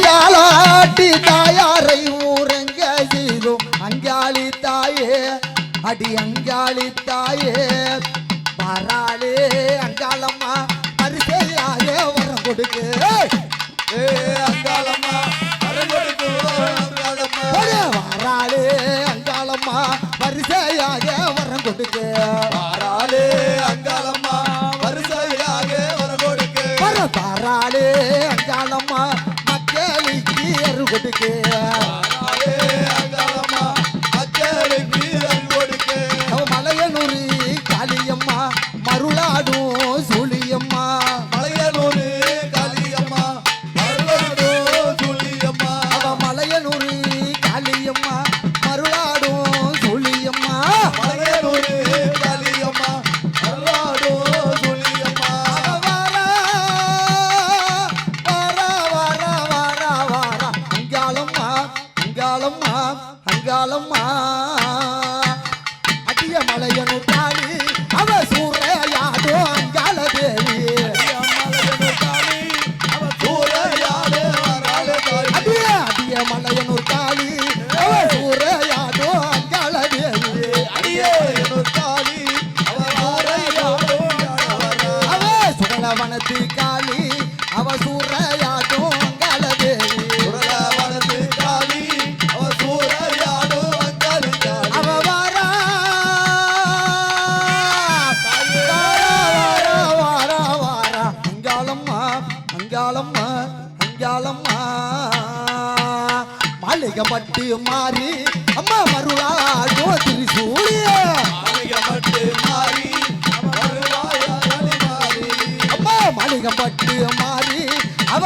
தாளாட்டி தாயாரை ஊரங்க செய்தோம் அங்காளி தாயே அடி அங்காளி தாயே வராளே அங்காளம்மா பரிசையாக வரம் கொடுக்கு அங்காளம்மா வரம் கொடுக்கு வராளே அங்காளம்மா பரிசையாக வரம் கொடுக்கு வராளே அங்காளம்மா வரிசையாக வரம் கொடுக்கு வராளே அங்காளம்மா மக்களுக்கு அரு கொடுக்கு அங்காளம்மா மக்களுக்கு அரு கொடுக்கு மலையனூர் காளியம்மா மருளாடும் சூழியம்மா மலையனூர் காளியம்மா மருளாடும் சூழியம்மா மலையனூர் காளியம்மா மருளாடும் சூழியம்மா மலையனூர் காளியம்மா மருளாடும் சூழியம்மா அங்காளம்மா அங்காளம்மா அங்காளம்மா அடிய மலையனூர் காளி அவ சூறையாடோ அங்காள தேவி அடிய மலையனூர் காளி அவ சூறையாடோ அங்காள தேவி அவ சுடலவனத்து காளி அவ சூறையாடோ அங்காள தேவி அவ வாரா வாரா வாரா அங்காளம்மா அங்காளம்மா அங்காளம்மா மாளிகப்பட்டு மாறி அம்மா மருளாடோ திரிசூலிய அம்மா மாளிகப்பட்டு மாறி அவ